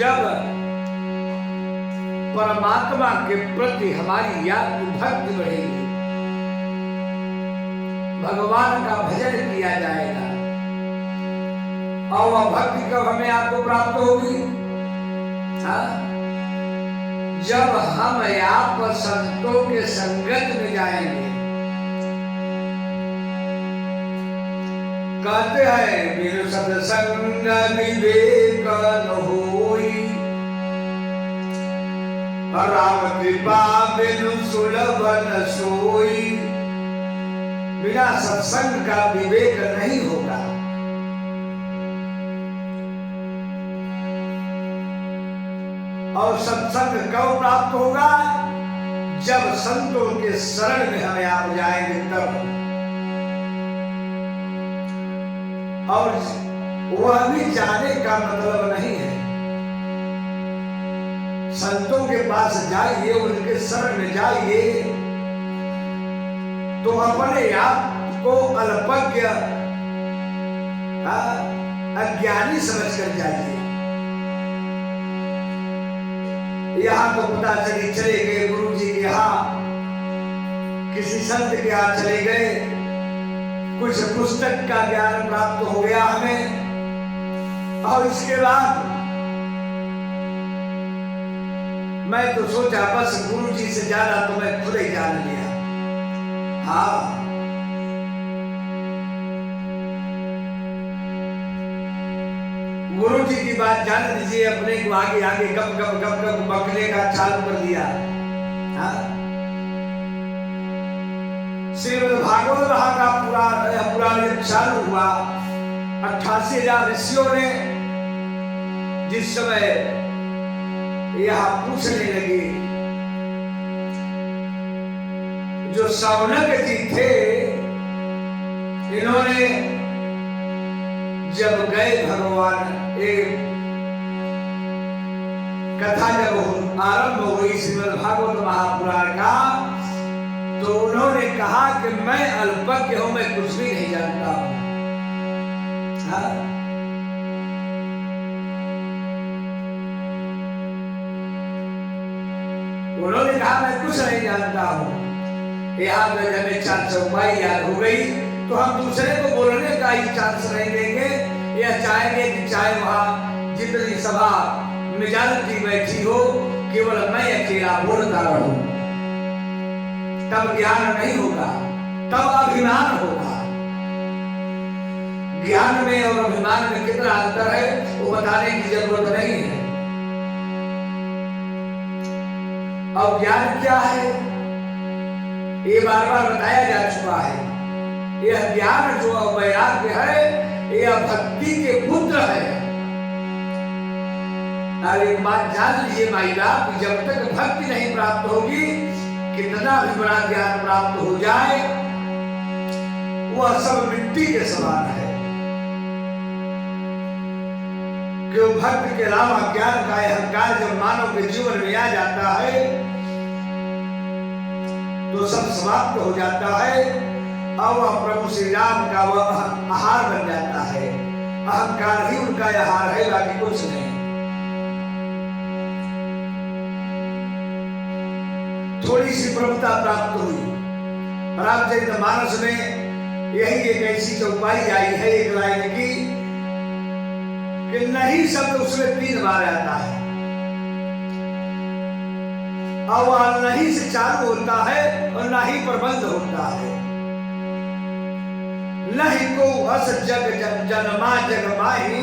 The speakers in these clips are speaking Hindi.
जब परमात्मा के प्रति हमारी याद भक्ति बढ़ेगी, भगवान का भजन किया जाएगा, और वह भक्ति कब हमें आपको प्राप्त होगी? जब हम आप संतों के संगत में जाएंगे। कहते हैं बिनु सत्संग विवेक न होई, राम कृपा बिनु सुलभ न सोई। बिना सत्संग का विवेक नहीं होगा। और सत्संग कब प्राप्त होगा? जब संतों के शरण में हमें आप जाएंगे तब। और वह भी जाने का मतलब नहीं है, संतों के पास जाइए, उनके शरण में जाइए तो अपने आप को अल्पज्ञ अज्ञानी समझकर जाइए। यहाँ तो पता चले गए गुरु जी के यहाँ, किसी संत के यहाँ चले गए, कुछ पुस्तक का ज्ञान प्राप्त हो गया हमें, और इसके बाद मैं तो सोचा बस गुरु जी से जाना तो मैं खुद ही जान लिया। हाँ, गुरु जी की बात जान लीजिए, अपने को आगे आगे गप गप बकने का चालू कर दिया। श्रीमद् भागवत का पुराण जब चालू हुआ, 88,000 ऋषियों ने जिस समय यह पूछने लगे, जो सौनक जी थे, इन्होंने जब गए भगवान, एक कथा जब आरंभ हुई श्रीमद् भागवत महापुराण का, तो उन्होंने कहा कि मैं अल्पज्ञ हूं, मैं कुछ भी नहीं जानता हूं। उन्होंने कहा मैं कुछ नहीं जानता हूं। यहाँ पे हमें 4 चौपाई याद हो गई, तो हम दूसरे को बोलने का ही चांस नहीं देंगे। यह चाहेंगे कि चाहे वहां जितनी सभा मेजॉरिटी बैठी हो, केवल मैं अकेला बोलता रहूं, तब ज्ञान नहीं होगा, तब अभिमान होगा। ज्ञान में और अभिमान में कितना अंतर है वो बताने की जरूरत नहीं है। अब ज्ञान क्या है ये बार बार बताया जा चुका है। यह ज्ञान जो वैराग्य है, यह भक्ति के पुत्र है। और एक बात जान लीजिए माई बाप, जब तक भक्ति नहीं प्राप्त होगी, कितना भी बड़ा ज्ञान प्राप्त हो जाए, वह सब मिट्टी के समान है। क्यों? भक्त के अलावा ज्ञान का अहंकार जब मानव के जीवन में आ जाता है तो सब समाप्त हो जाता है, और वह प्रभु श्री राम का वह आहार बन जाता है। अहंकार ही उनका आहार है, बाकी कुछ नहीं। थोड़ी सी प्रभुता प्राप्त हुई। रामचरितमानस में यही एक ऐसी चौपाई आई है, एक लाइन की, कि नहीं शब्द उसमें 3 बार आता है, और वह नहीं से चालू होता है और ना ही प्रबंध होता है। नहीं को अस जग जनमा जग माही,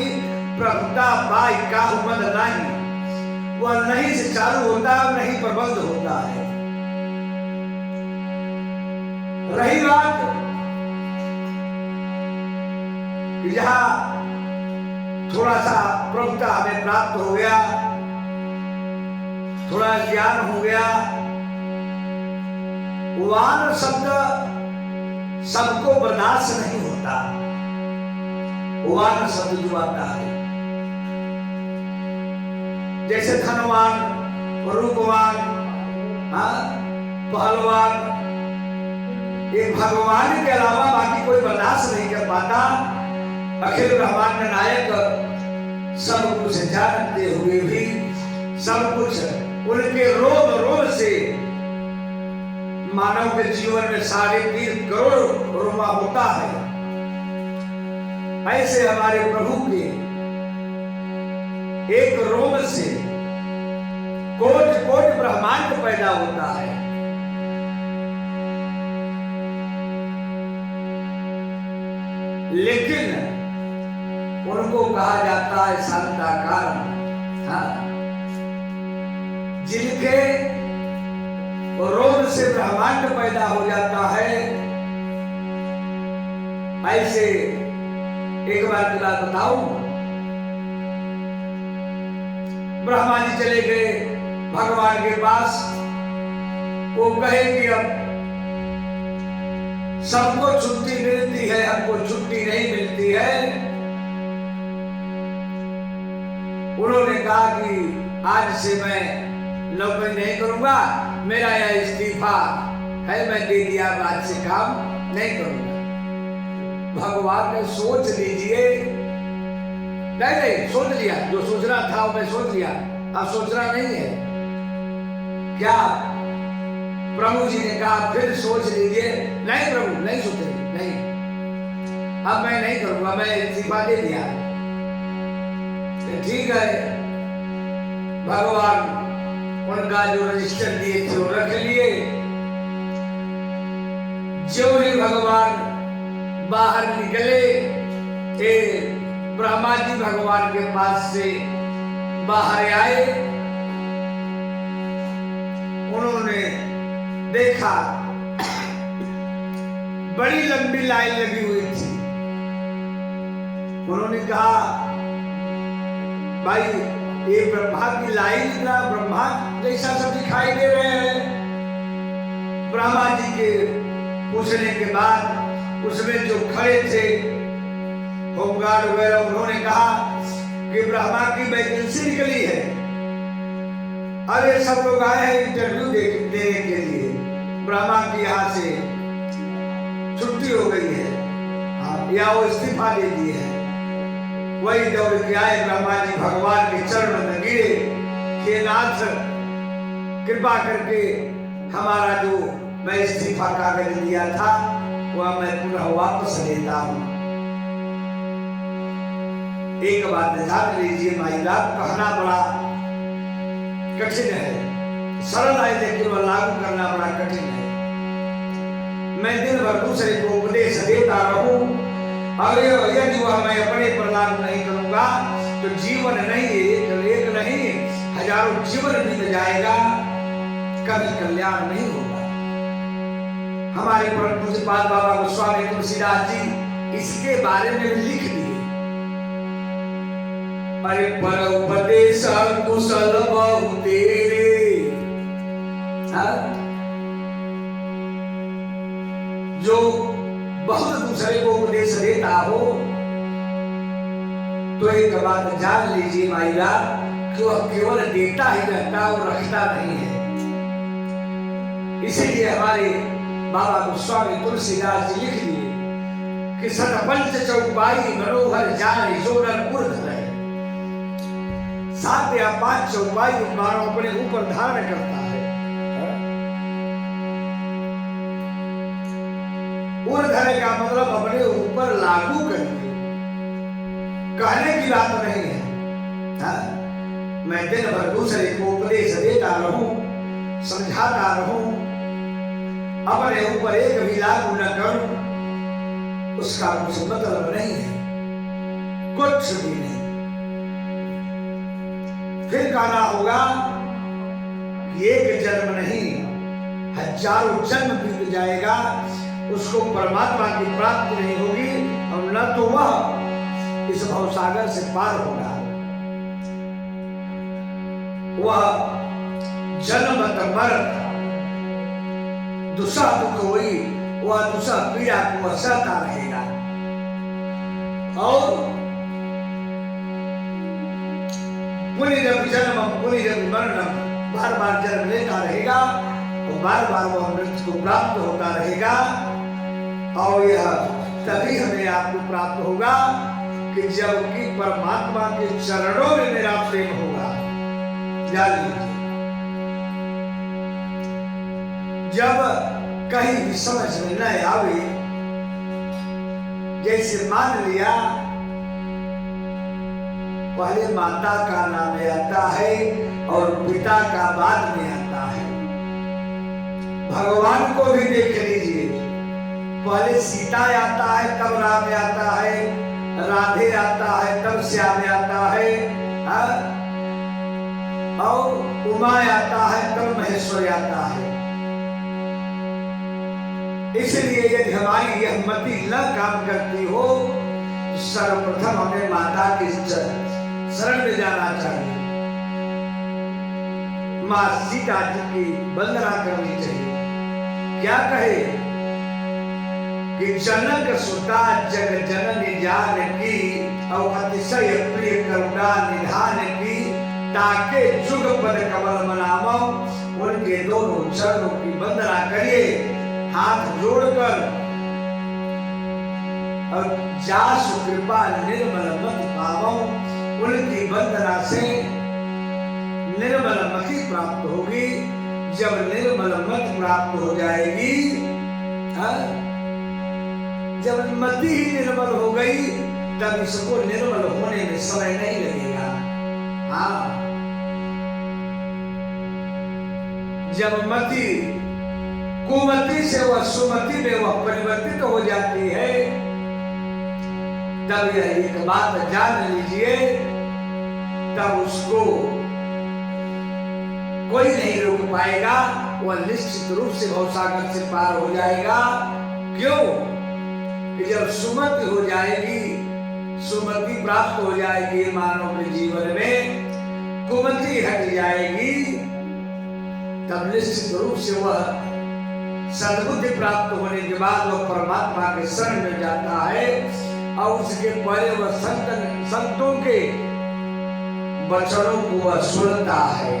प्रभुता पाई काहू मद नहीं। वह नहीं से चालू होता है, नहीं प्रबंध होता है। रही बात जहां थोड़ा सा प्रभुता हमें प्राप्त हो गया, थोड़ा ज्ञान हो गया, वान शब्द सबको बर्दाश्त नहीं होता। वान शब्द जो आता है, जैसे धनवान, रूपवान, पहलवान, ये भगवान के अलावा बाकी कोई बर्दाश्त नहीं कर पाता। अखिल ब्रह्मांड नायक सब कुछ जानते हुए भी सब कुछ उनके रोम रोम से मानव के जीवन में 3.5 करोड़ रोमा होता है। ऐसे हमारे प्रभु के एक रोम से कोट कोट ब्रह्मांड पैदा होता है। लेकिन उनको कहा जाता है शांताकार। हाँ, जिनके रोम से ब्रह्मांड पैदा हो जाता है, ऐसे एक बार की बात बताऊं। ब्रह्मा जी चले गए भगवान के पास। वो कहे कि अब सबको छुट्टी मिलती है, हमको छुट्टी नहीं मिलती है। उन्होंने कहा कि आज से मैं नौकरी नहीं करूंगा, मेरा यह इस्तीफा है, मैं दे दिया, आज से काम नहीं करूंगा। भगवान ने सोच लीजिए, नहीं सोच लिया, जो सोचना था वो मैं सोच लिया, अब सोचना नहीं है क्या? प्रभु जी ने कहा फिर सोच लीजिए। नहीं प्रभु, नहीं सोचेंगे, नहीं, अब मैं नहीं करूंगा, मैं इस्तीफा दे दिया। ठीक है, भगवान उनका जो रजिस्टर दिए थे वो रख लिए। जो ही भगवान बाहर निकले, ब्रह्मा जी भगवान के पास से बाहर आए। उन्होंने देखा बड़ी लंबी लाइन लगी हुई थी। उन्होंने कहा भाई ये ब्रह्मा की लाइन का ब्रह्मा जैसा सब दिखाई दे रहे हैं। ब्रह्मा जी के पूछने के बाद उसमें जो खड़े थे होमगार्ड वगैरह, उन्होंने कहा कि ब्रह्मा की वैकेंसी निकली है, अरे सब लोग आए हैं इंटरव्यू देने के लिए, ब्रह्मा की यहाँ से छुट्टी हो गई है, हाँ, या वो इस्तीफा दे दी है। वही दौड़ के आए ब्रह्मा जी भगवान के चरण में गिरे कि नाथ कृपा करके हमारा जो मैं इस्तीफा कागज दिया था वह मैं पुनः वापस लेता हूं। एक बात ध्यान लीजिए माई बाप, कहना बड़ा कठिन है, सरल है, लेकिन वह लागू करना बड़ा कठिन है। मैं दिन भर दूसरे को उपदेश देता रहूं, और यदि वह मैं अपने पर लागू नहीं करूंगा तो जीवन नहीं, एक नहीं हजारों जीवन बीत जाएगा, कभी कल्याण नहीं होगा। हमारे परम पूज्यपाद बाबा गोस्वामी तुलसीदास जी इसके बारे में लिख दिए। अरे पर उपदेश कुशल बहु तेरे, जो बहुत दूसरे को उपदेश देता हो तो एक बात जान लीजिए माइला कि वह केवल देता ही रहता, वो रखता नहीं है। इसीलिए हमारे बाबा गोस्वामी तुलसीदास जी लिख दिए कि सतपंच चौपाई मनोहर जाने जो नर उर्ध रहे। 7 या 5 चौपाई मानव अपने ऊपर धारण करता है। उर्धर का मतलब अपने ऊपर लागू करके, कहने की बात नहीं है। हाँ? मैं दिन भर दूसरे को उपदेश देता रहूं, समझाता रहूं, अपने ऊपर एक भी लागू न करूं, उसका कुछ मतलब नहीं है, कुछ भी नहीं। फिर कहना होगा कि एक जन्म नहीं हजारों जन्म बीत जाएगा, उसको परमात्मा की प्राप्ति नहीं होगी, और न तो वह इस भवसागर से पार होगा। वह जन्म मरण दुसह दुख हुई, वह दुसह पीड़ा को सहता रहेगा। और पुनः जन्म पुनः मरण, बार बार जन्म लेता रहेगा, और बार बार वह मृत्यु को प्राप्त होता रहेगा। और यह तभी हमें आपको प्राप्त होगा कि जबकि परमात्मा के चरणों में मेरा प्रेम होगा। जान लीजिए, जब कहीं भी समझ में न आवे, जैसे मान लिया पहले माता का नाम आता है और पिता का बाद में आता है। भगवान को भी देख लीजिए, पहले सीता आता है तब राम आता है, राधे आता है तब श्याम आता है, और उमा आता है तब महेश्वर आता है। इसलिए यदि हमारी यह मति न काम करती हो तो सर्वप्रथम हमें माता की शरण में जाना चाहिए, मां सीता जी की वंदना करनी चाहिए। क्या कहे कि जनक सुता जग जननी जानकी और अतिशय प्रिय करुणा निधान की, ताके जुग पद कमल मनामो, उनके दोनों चरणों की वंदना करिए, हाथ जोड़कर, और जासु कृपा निर्मल मति पावो, उनकी वंदना से निर्मल मति प्राप्त होगी। जब निर्मल मति प्राप्त हो जाएगी, जब मति ही निर्मल हो गई, तब इसको निर्मल होने में समय नहीं लगेगा। हाँ, जब मति कुमति से वह सुमति में वह परिवर्तित हो जाती है, तब यह एक बात जान लीजिए, तब उसको कोई नहीं रोक पाएगा, वह निश्चित रूप से भवसागर से पार हो जाएगा। क्यों? कि जब सुमति हो जाएगी, सुमति प्राप्त हो जाएगी मानव के जीवन में, कुमति हट जाएगी, तब निश्चित रूप से वह सद्बुद्धि प्राप्त होने के बाद वह परमात्मा के शरण में जाता है, और उसके पहले वह संतों के वचनों को वह सुनता है।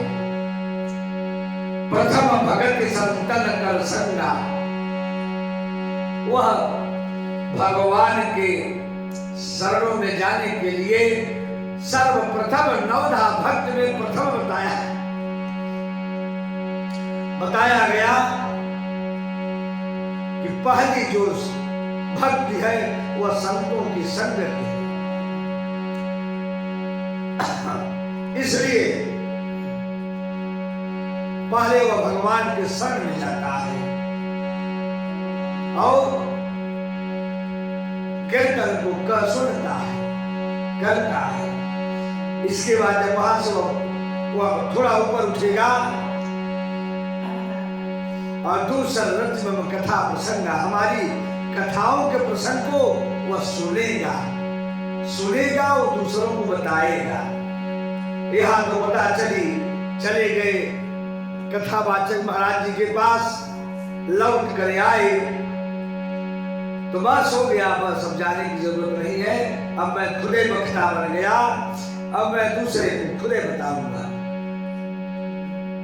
प्रथम भगत संतन कर संगा, वह भगवान के शरणों में जाने के लिए सर्वप्रथम नवधा भक्त में प्रथम बताया गया कि पहली जो भक्ति है वह संतों की संगति है। इसलिए पहले वह भगवान के शरण में जाता है और कीर्तन को सुनता है, करता है। इसके बाद जब वहां से वह थोड़ा ऊपर उठेगा और दूसरा रत्न कथा प्रसंग, हमारी कथाओं के प्रसंग को वह सुनेगा और दूसरों को बताएगा। यहाँ तो पता चले गए कथावाचक महाराज जी के पास, लौट कर आए तो बस हो गया, बस अब जाने की जरूरत नहीं है, अब मैं खुदे वक्ता बन गया, अब मैं दूसरे को खुदे बताऊंगा।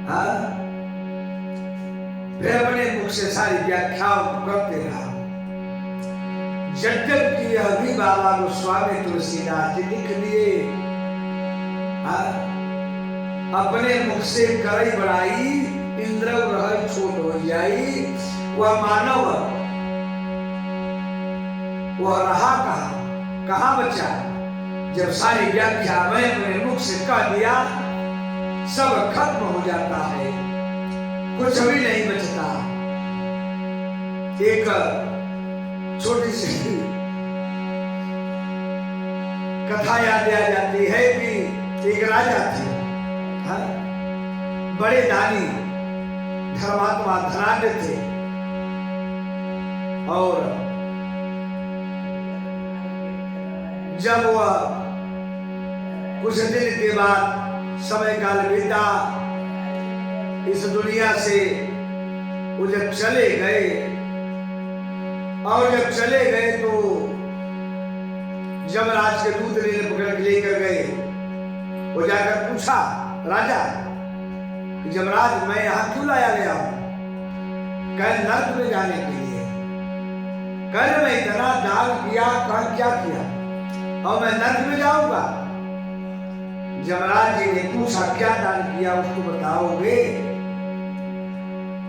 हाँ, फिर अपने मुख से सारी व्याख्याओं को करते रहा। जबकि यह भी बाबा गोस्वामी तुलसीदास जी लिख लिए, अपने मुख से करई बड़ाई, इंद्र रह छोट हो जाई। वह मानव वह रहा कहाँ बचा, जब सारी व्याख्या मैं अपने मुख से कह दिया, सब खत्म हो जाता है, कुछ भी नहीं बचता। एक छोटी सी कथा याद आ जाती है कि एक राजा थे, बड़े दानी धर्मात्मा धनाढ्य थे, और जब वह कुछ दिन के बाद समय काल बीता, इस दुनिया से वो जब चले गए, और जब चले गए तो यमराज के दूत पकड़ के लेकर गए। वो जाकर पूछा राजा, यमराज मैं यहाँ क्यों लाया गया हूं? कल नर्क में जाने के लिए। कल मैं इतना दान किया, कल क्या किया और मैं नर्क में जाऊंगा? यमराज जी ने पूछा क्या दान किया उसको बताओगे?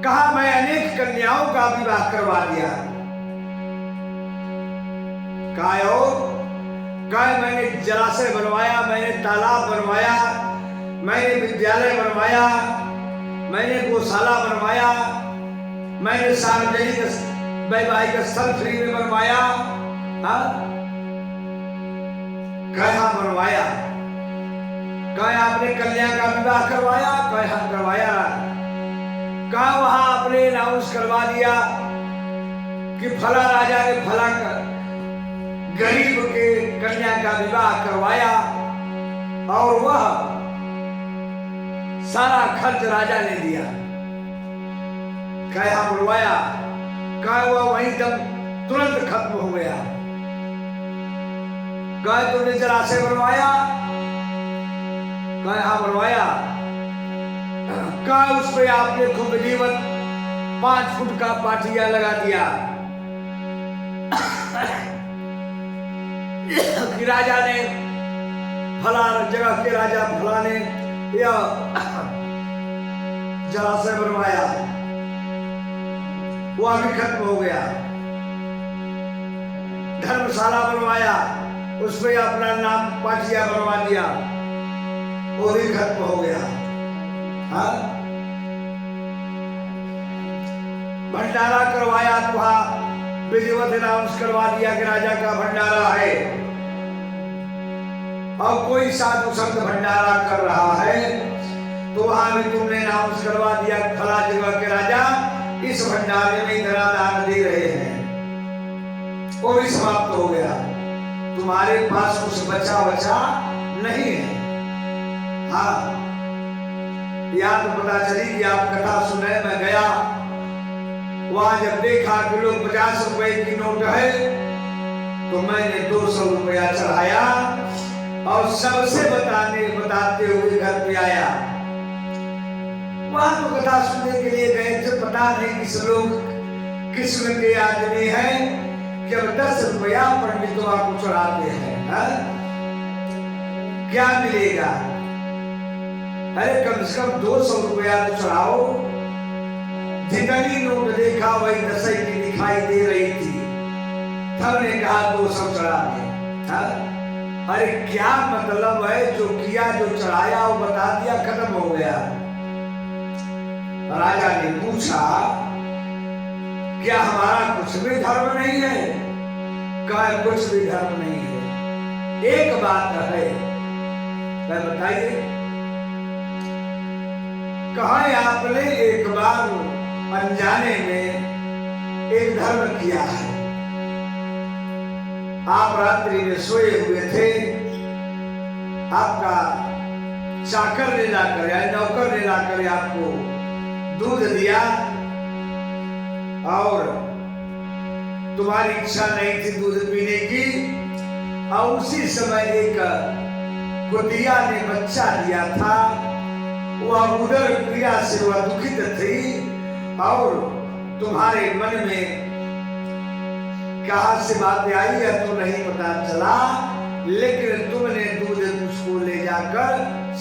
कहा मैं अनेक कन्याओं का विवाह करवा दिया। कहा मैंने जलाशय बनवाया, मैंने तालाब बनवाया, मैंने विद्यालय बनवाया, मैंने गौशाला बनवाया, मैंने सार्वजनिक वैवाहिक स्थल फ्री में बनवाया। कहा बनवाया? कहा आपने कन्या का विवाह करवाया? कहा करवाया। कहा वहां आपने अनाउंस करवा दिया कि फला राजा ने फला गरीब के कन्या का विवाह करवाया और वह सारा खर्च राजा ने दिया। कहा बनवाया? कहा वह वहीं दम तुरंत खत्म हो गया। कहा तुमने जलाशय बनवाया? कहा बनवाया। कहा उस पे आपने खूब जीवन 5 फुट का पाटिया लगा दिया कि राजा ने फला जगह के राजा फला ने यह जलाशय बनवाया, वो अभी खत्म हो गया। धर्मशाला बनवाया, उसमें अपना नाम पाटिया बनवा दिया, वो भी खत्म हो गया। हाँ? भंडारा करवाया तो वहां विधिवत अनाउंस करवा दिया कि राजा का भंडारा है, और कोई साधु संत भंडारा कर रहा है तो वहां भी तुमने अनाउंस करवा दिया फला जगह के राजा इस भंडारे में इतना दान दे रहे हैं, वो भी समाप्त हो गया। तुम्हारे पास कुछ बचा नहीं है। हाँ, याद पता चली कि आप कथा सुने, मैं गया वहां जब देखा कि लोग 50 रुपए की नोट है तो मैंने 200 रुपया चढ़ाया और सबसे बताते हुए घर पे आया। वहां तो कथा सुनने के लिए गए थे, पता नहीं किस लोग किस्म के आदमी हैं जब 10 रुपया पंडितों को चढ़ाते हैं। क्या मिलेगा? अरे कम से कम 200 रुपया तो चढ़ाओ। जितनी नोट देखा वही 10 की दिखाई दे रही थी, तब ने कहा 200 चढ़ा दे। अरे क्या मतलब है? जो किया जो चढ़ाया वो बता दिया, खत्म हो गया। राजा ने पूछा क्या हमारा कुछ भी धर्म नहीं है? कहा कुछ भी धर्म नहीं है, एक बात है। मैं बताइए? कहा आपने एक बार अनजाने में एक धर्म किया है। आप रात्रि में सोए हुए थे, आपका चाकर ने लाकर या नौकर ने लाकर आपको दूध दिया और तुम्हारी इच्छा नहीं थी दूध पीने की, और उसी समय एक कुतिया ने बच्चा दिया था। वह उदर पीड़ा से वह दुखित थी और तुम्हारे मन में कहां से बातें आई है तो नहीं पता चला, लेकिन तुमने दूध उसको ले जाकर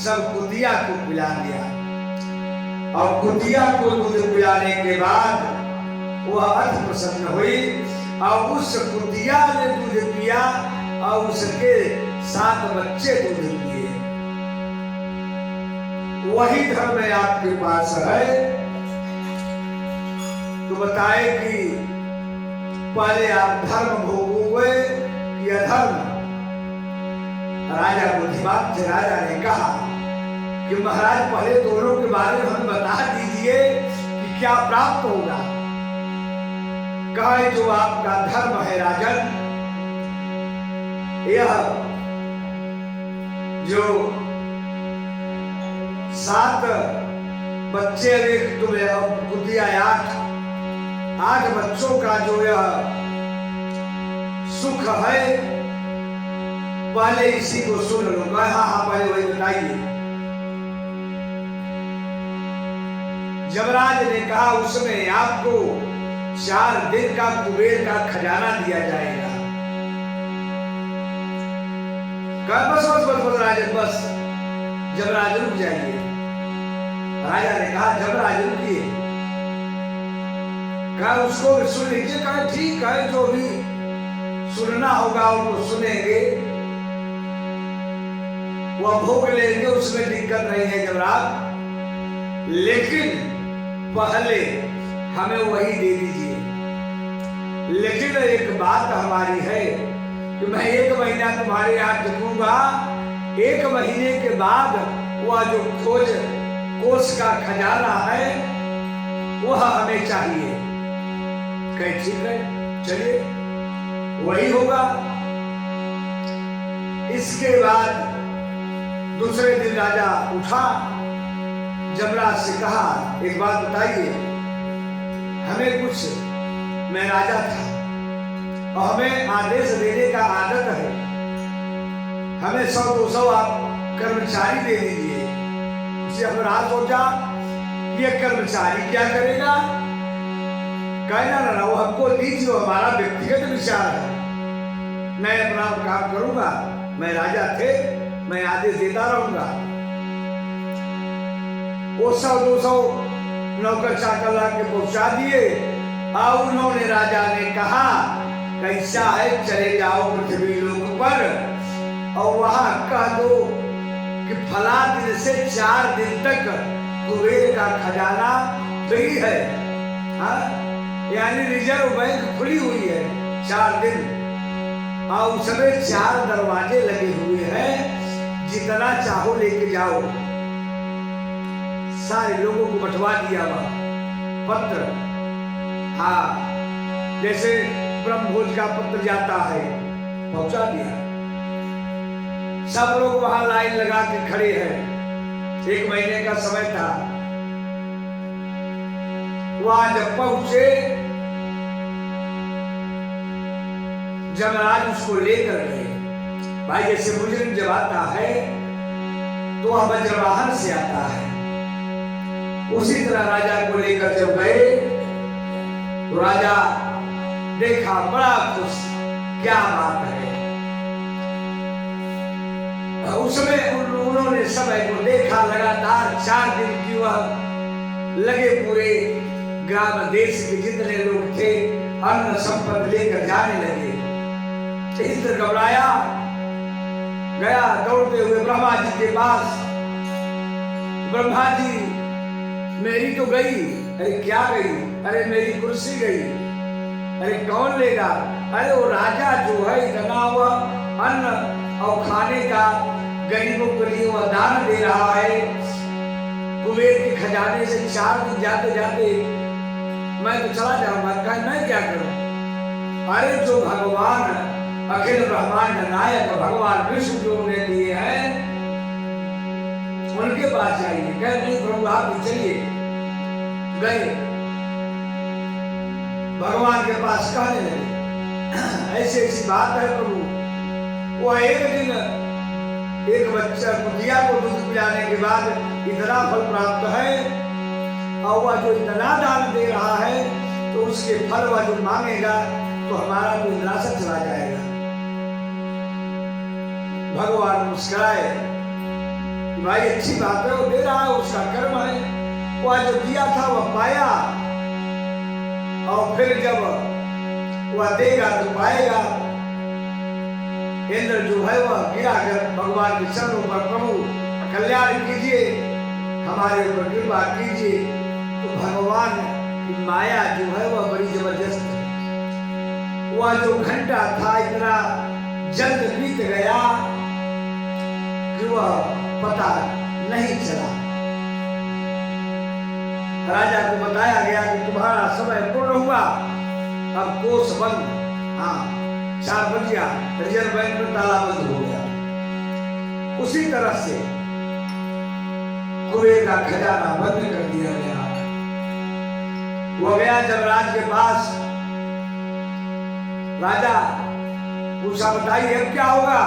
सब कुतिया को पिला दिया, और कुतिया को दूध पिलाने के बाद वह अति प्रसन्न हुई और उस कुतिया ने दूध पिया और उसके 7 बच्चे दूध पिए। वही धर्म आपके पास है तो बताए कि पहले आप धर्म भोगोगे कि अधर्म? राजा बुद्धिमान थे, राजा ने कहा कि महाराज पहले दोनों के बारे में हमें बता दीजिए कि क्या प्राप्त होगा। कहा जो आपका धर्म है राजन, यह जो 7 बच्चे तुम्हें बुद्धि 8 बच्चों का जो यह सुख है, पहले इसी को सुन लो। हाँ पहले वही बताइए। यमराज ने कहा उसमें आपको 4 दिन का कुबेर का खजाना दिया जाएगा। बस राजन बस जमराज रुक जाइए। राजा ने कहा जमराज रुकिए, कहा उसको भी सुन लीजिए। कहा ठीक है, जो भी सुनना होगा उनको सुनेंगे, वह भोग लेंगे, उसमें दिक्कत नहीं है जमराज, लेकिन पहले हमें वही दे दीजिए। लेकिन एक बात हमारी है कि मैं 1 महीना तुम्हारे यहाँ टिकूंगा, 1 महीने के बाद वह जो कोष का खजाना है वह हमें चाहिए। कहे ठीक है, चलिए वही होगा। इसके बाद दूसरे दिन राजा उठा, जमराज से कहा एक बात बताइए, हमें कुछ, मैं राजा था और हमें आदेश देने का आदत है, हमें 100-200 आप कर्मचारी दे दीजिए। इसे जमराज सोचा ये कर्मचारी क्या करेगा, कहना ना वो हमको दीजिए, हमारा व्यक्तिगत विचार है, मैं अपना काम करूंगा, मैं राजा थे, मैं आदेश देता रहूंगा। वो 100-200 नौकर चाकर ला के पहुंचा दिए और उन्होंने, राजा ने कहा कैसा है, चले जाओ पृथ्वी लोक पर और वहां कह दो कि फला दिन से 4 दिन तक कुबेर का खजाना फ्री है। हाँ, यानी रिजर्व बैंक खुली हुई है 4 दिन, और उसमें 4 दरवाजे लगे हुए हैं, जितना चाहो लेके जाओ। सारे लोगों को बंटवा दिया वह पत्र। हाँ, जैसे ब्रह्मभोज का पत्र जाता है, पहुंचा दिया। सब लोग वहां लाइन लगा के खड़े हैं, 1 महीने का समय था। वहां जब पहुंचे, जमराज उसको लेकर गए। भाई जैसे मुजरिम जब आता है तो वह वज्रवाहन से आता है, उसी तरह राजा को लेकर जब गए तो राजा देखा, बड़ा खुश, क्या बात है। उसमें उन्होंने समय को देखा, लगातार 4 दिन की वह लगे, पूरे ग्राम देश के जितने लोग थे अन्न संपत्ति लेकर जाने लगे। इंद्र घबराया, गया दौड़ते हुए ब्रह्मा जी के पास। ब्रह्मा जी, मेरी तो गई। अरे क्या गई? अरे मेरी कुर्सी गई। अरे कौन लेगा? अरे वो राजा जो है इतना हुआ अन्न और खाने का गरीबों के लिए वह दान दे रहा है, कुबेर के खजाने से 4 दिन जाते जाते मैं तो चला जाऊंगा, कहा मैं क्या करूं? अरे जो भगवान अखिल ब्रह्मांड नायक भगवान विष्णु जो उन्हें दिए हैं उनके पास जाइए। कह नहीं प्रभु आप भी चलिए। गए भगवान के पास, कहने लगे ऐसी ऐसी बात है प्रभु। वो एक दिन एक बच्चा कुटिया को दूध पिलाने के बाद इतना फल प्राप्त है, और वह जो इतना दान दे रहा है तो उसके फल वह जो मांगेगा तो हमारा तो विनाश चला जाएगा। भगवान मुस्कुराए, भाई अच्छी बात है, वो दे रहा है, उसका कर्म है, वह जो दिया था वह पाया, और फिर जब वह देगा तो पाएगा। इंद्र जो है वह गिरा कर भगवान के चरणों पर, प्रभु कल्याण कीजिए, हमारे ऊपर कृपा कीजिए। तो भगवान की माया जो है वह बड़ी जबरदस्त है। वह जो घंटा था इतना जल्द बीत गया कि वह पता नहीं चला। राजा को बताया गया कि तुम्हारा समय पूर्ण हुआ, अब कोष बंद। हाँ, 4 बज गया, रिजर्व बैंक में ताला बंद हो गया। उसी तरह से कुबेर का खजाना बंद कर दिया गया। वो गया जमराज के पास, राजा पूछा बताइए अब क्या होगा?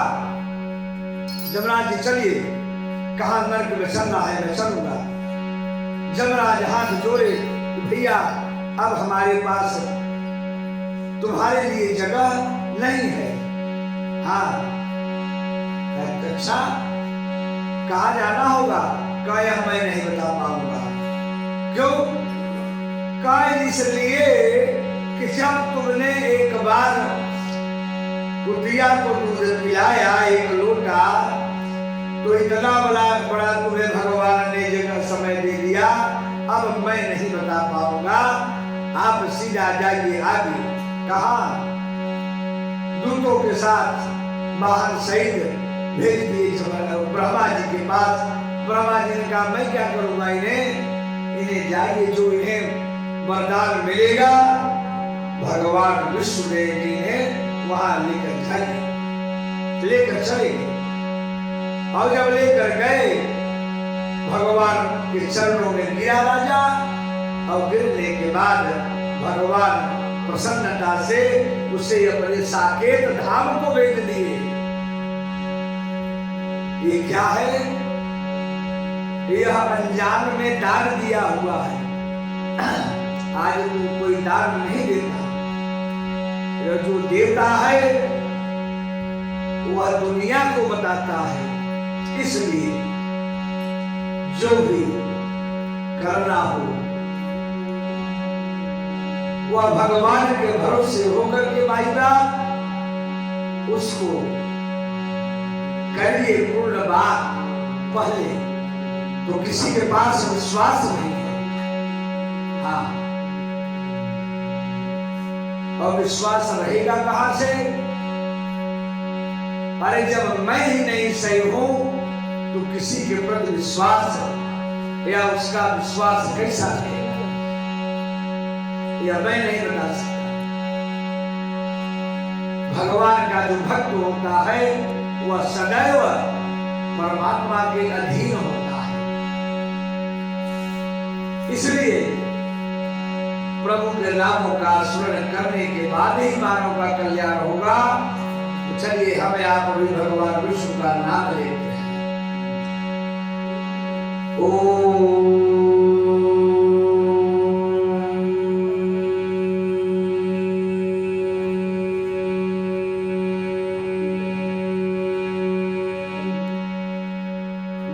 जमराज जी चलिए, कहा नर्क में चलना है, मैं चलूंगा। जमराज हाथ जोड़े, भैया अब हमारे पास तुम्हारे लिए जगह नहीं है। हाँ, अच्छा, कहाँ जाना होगा? कहे मैं नहीं बता पाऊंगा। क्यों? कहे इसलिए कि जब तुमने एक बार कुतिया को दूध पिलाया एक लोटा, तो इतना बड़ा तुम्हें भगवान ने जगह समय दे दिया, अब मैं नहीं बता पाऊंगा, आप सीधा जाइए आगे। कहा? दूतों के साथ महान सैन्य भेज दिए ब्रह्मा जी के पास। ब्रह्मा जी ने कहा मैं क्या करूंगा इन्हें जाइए, जो इन्हें वरदान मिलेगा भगवान विष्णुदेव जी ने वहां लेकर जाइए। लेकर चले गए, और जब लेकर गए भगवान के चरणों में गिरा राजा, और गिरने के बाद भगवान प्रसन्नता से उसे अपने साकेत धाम को भेज दिए। ये क्या है? यह अनजान में दान दिया हुआ है। आज तू कोई दान नहीं देता, यह जो देता है वह दुनिया को बताता है। इसलिए जो भी करना हो वह भगवान के भरोसे होकर के भाईगा उसको करिए पूर्ण बात। पहले तो किसी के पास विश्वास नहीं है, हाँ, और विश्वास रहेगा कहां से? अरे जब मैं ही नहीं सही हूं तो किसी के प्रति विश्वास या उसका विश्वास कैसा रहेगा? यह मैं नहीं बता सकता। भगवान का जो भक्त होता है वह सदैव परमात्मा के अधीन होता है। इसलिए प्रभु के नामों का स्मरण करने के बाद ही मानव का कल्याण होगा। तो चलिए हमें आप अभी भगवान विष्णु का नाम लेते हैं। ओम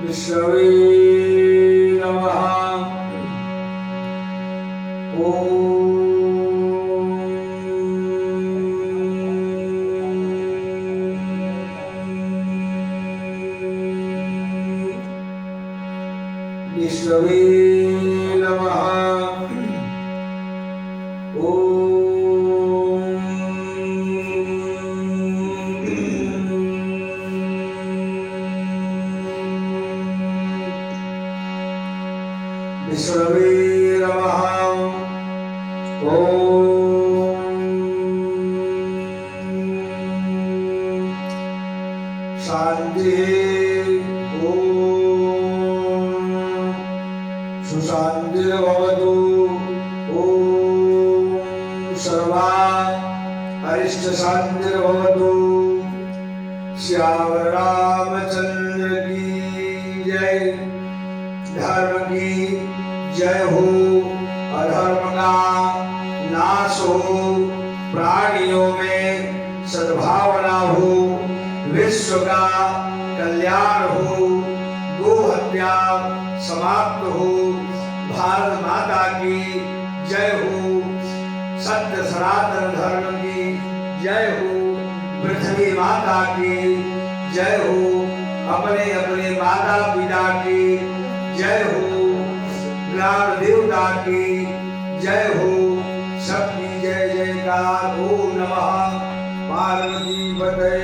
विष्णवे नमः। विष्णवे नमः। विष्णवे नमः। शांति। सुशांतिर्भवतु। ओम सर्वा अरिष्ट शांतिर्भवतु। श्याम रामचंद्र की जय। धर्म की जय हो, अधर्म का नाश हो, प्राणियों में सद्भावना हो, विश्व का कल्याण हो, गो हत्या समाप्त हो, भारत माता की जय हो, सत्य सनातन धर्म की जय हो, पृथ्वी माता की जय हो, अपने अपने माता पिता की जय हो, ग्राम देवता की जय हो, सबकी जय जयकार। ओम नमः पार्वती पतये।